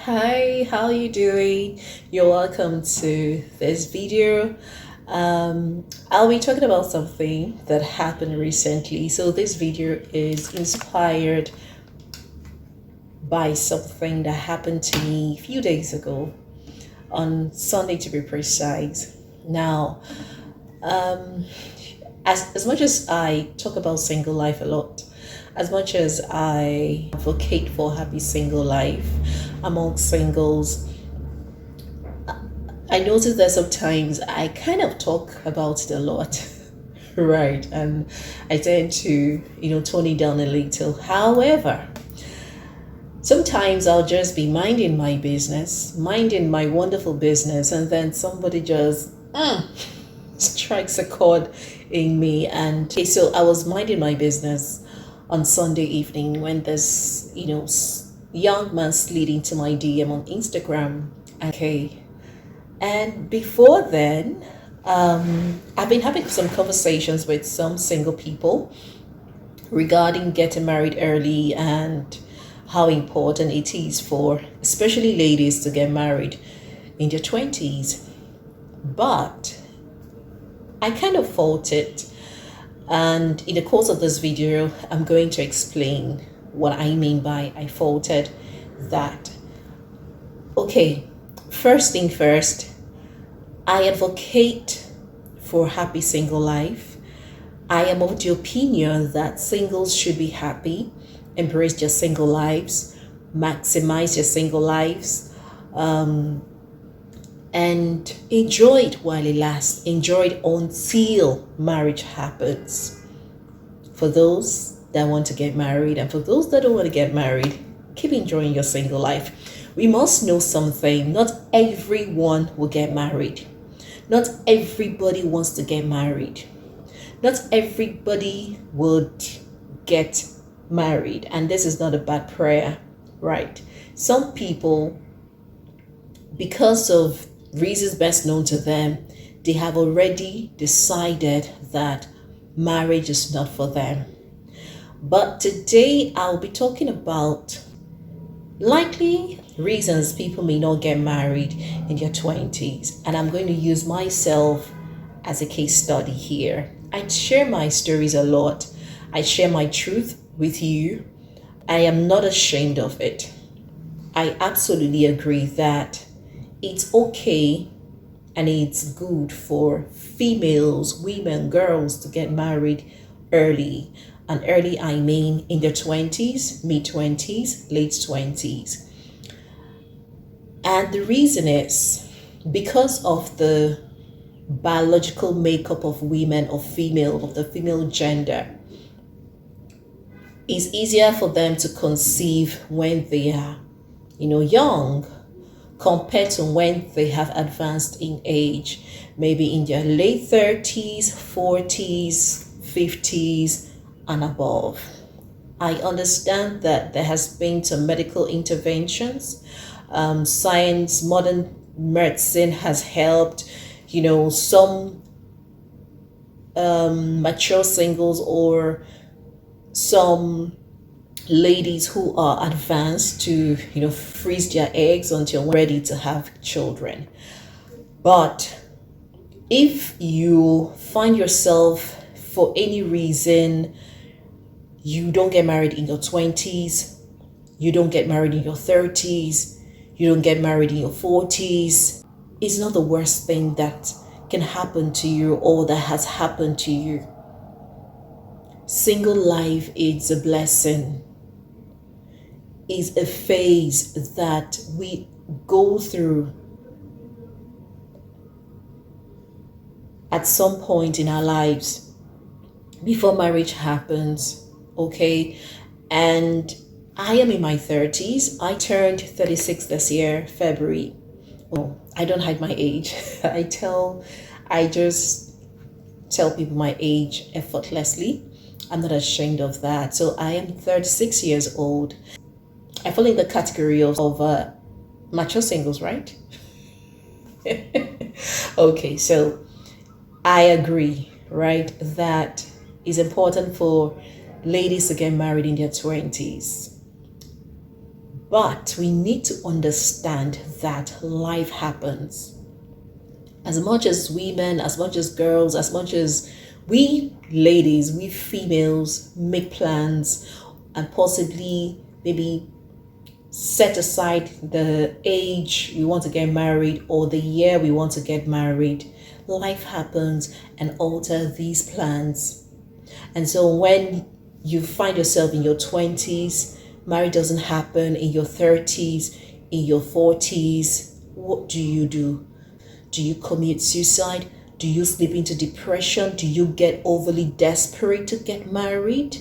Hi, how are you doing? You're welcome to this video. I'll be talking about something that happened recently. So this video is inspired by something that happened to me a few days ago on Sunday to be precise. Now, um, as much as I talk about single life a lot, as much as I advocate for happy single life among singles, I notice that sometimes I kind of talk about it a lot, right? And I tend to, tone it down a little. However, sometimes I'll just be minding my business, minding my wonderful business, and then somebody just strikes a chord in me. And okay, so I was minding my business on Sunday evening when this, young man slid into my DM on Instagram. Okay, and before then, I've been having some conversations with some single people regarding getting married early and how important it is for especially ladies to get married in their 20s. But I kind of fought it. And in the course of this video, I'm going to explain what I mean by I faulted that. Okay, first thing first, I advocate for happy single life. I am of the opinion that singles should be happy, embrace their single lives, maximize their single lives, and enjoy it while it lasts. Enjoy it until marriage happens. For those that want to get married and for those that don't want to get married, keep enjoying your single life. We must know something. Not everyone will get married. Not everybody wants to get married. Not everybody would get married. And this is not a bad prayer, right? Some people, because of reasons best known to them, they have already decided that marriage is not for them. But today I'll be talking about likely reasons people may not get married in their 20s. And I'm going to use myself as a case study here. I share my stories a lot. I share my truth with you. I am not ashamed of it. I absolutely agree that it's okay and it's good for females, women, girls to get married early. And early, I mean in their 20s, mid 20s, late 20s. And the reason is because of the biological makeup of women, of the female gender. It's easier for them to conceive when they are, young compared to when they have advanced in age, maybe in their late 30s, 40s, 50s, and above. I understand that there has been some medical interventions. Science, modern medicine has helped, some mature singles or some ladies who are advanced to, freeze their eggs until ready to have children. But if you find yourself for any reason you don't get married in your 20s, you don't get married in your 30s, you don't get married in your 40s, it's not the worst thing that can happen to you or that has happened to you. Single life is a blessing, is a phase that we go through at some point in our lives before marriage happens. Okay, and I am in my 30s. I turned 36 this year, February. Oh, I don't hide my age. I just tell people my age effortlessly. I'm not ashamed of that. So I am 36 years old. I fall in the category of mature singles, right? Okay, so I agree, right, that it's important for ladies to get married in their 20s. But we need to understand that life happens. As much as women, as much as girls, as much as we ladies, we females make plans and possibly maybe set aside the age we want to get married or the year we want to get married, life happens and alter these plans. And so when you find yourself in your 20s, marriage doesn't happen, in your 30s, in your 40s, what do? Do you commit suicide? Do you slip into depression? Do you get overly desperate to get married?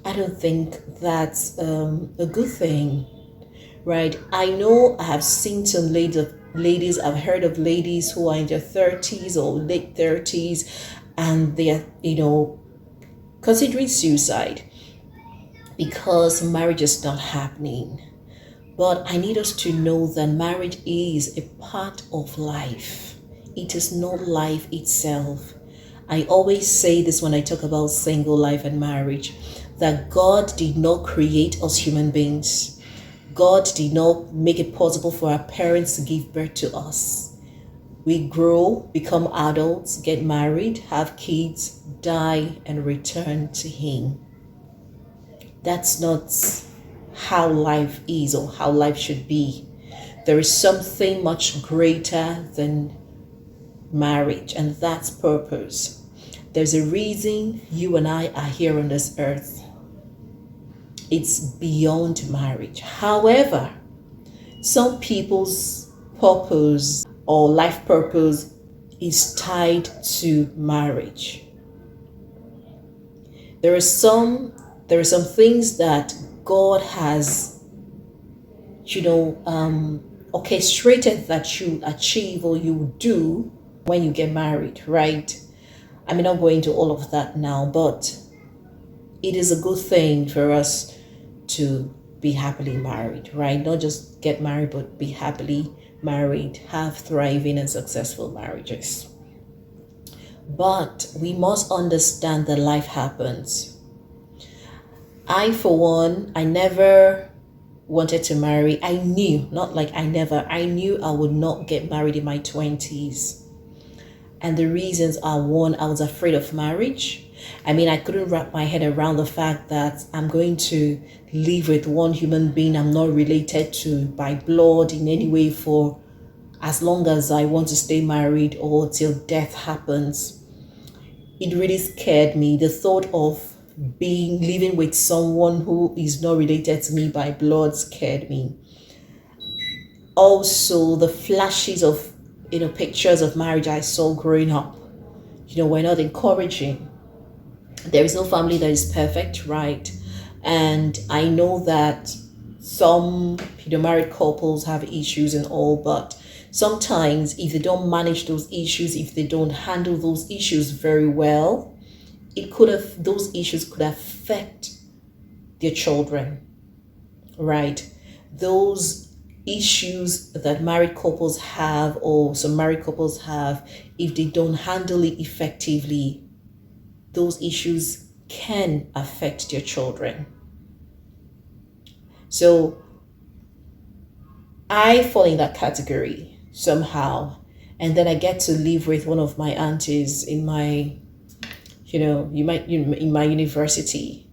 I don't think that's a good thing, right? I know I have seen some ladies, I've heard of ladies who are in their 30s or late 30s and they're, considering suicide because marriage is not happening. But I need us to know that marriage is a part of life. It is not life itself. I always say this when I talk about single life and marriage, that God did not create us human beings. God did not make it possible for our parents to give birth to us. We grow, become adults, get married, have kids, die, and return to Him. That's not how life is or how life should be. There is something much greater than marriage, and that's purpose. There's a reason you and I are here on this earth. It's beyond marriage. However, some people's purpose or life purpose is tied to marriage. There are some things that God has, orchestrated that you achieve or you do when you get married, right? I may not go into all of that now, but it is a good thing for us to be happily married, right? Not just get married, but be happily married, have thriving and successful marriages. But we must understand that life happens. I, for one, I never wanted to marry. I knew I would not get married in my 20s. And the reasons are, one, I was afraid of marriage. I couldn't wrap my head around the fact that I'm going to live with one human being I'm not related to by blood in any way for as long as I want to stay married or till death happens. It really scared me. The thought of living with someone who is not related to me by blood scared me. Also, the flashes of pictures of marriage I saw growing up, were not encouraging. There is no family that is perfect, right? And I know that some married couples have issues and all, but sometimes if they don't manage those issues, if they don't handle those issues very well, those issues could affect their children, right? Those issues that married couples have, or some married couples have, if they don't handle it effectively, those issues can affect their children. So I fall in that category somehow. And then I get to live with one of my aunties in my, in my university.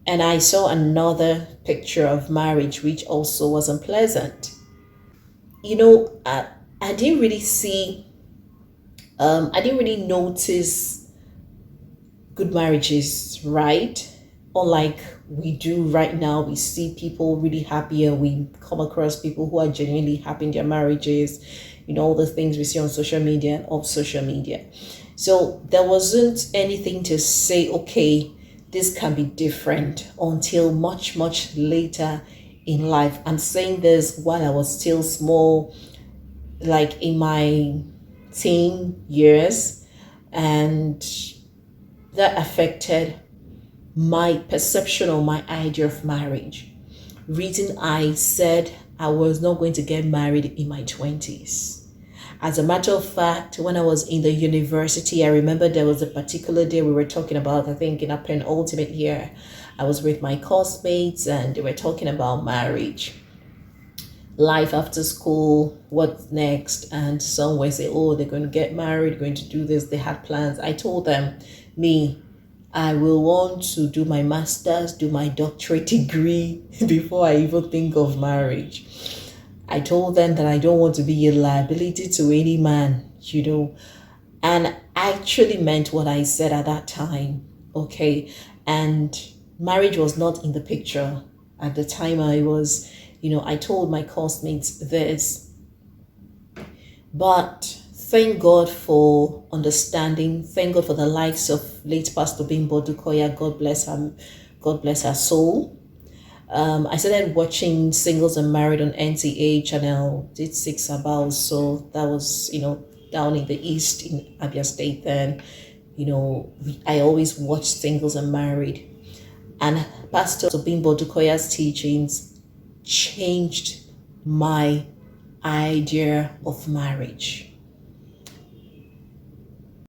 And I saw another picture of marriage, which also was unpleasant. I didn't really notice good marriages, right? Unlike we do right now, we see people really happy and we come across people who are genuinely happy in their marriages, all the things we see on social media and off social media. So there wasn't anything to say, okay, this can be different, until much, much later in life. I'm saying this while I was still small, like in my teen years, and that affected my perception or my idea of marriage. Reason I said I was not going to get married in my 20s. As a matter of fact, when I was in the university, I remember there was a particular day we were talking about, I think in our penultimate year, I was with my classmates and they were talking about marriage, life after school, what's next. And some were say, oh, they're going to get married, going to do this. They had plans. I told them, me, I will want to do my master's, do my doctorate degree before I even think of marriage. I told them that I don't want to be a liability to any man, and I actually meant what I said at that time. Okay. And marriage was not in the picture at the time. I told my classmates this, but thank God for understanding. Thank God for the likes of late Pastor Bimbo Dukoya. God bless her. God bless her soul. I started watching Singles and Married on NTA channel. Did 6 about, so that was down in the east in Abia State. Then I always watched Singles and Married, and Pastor Bimbo Dukoya's teachings changed my idea of marriage.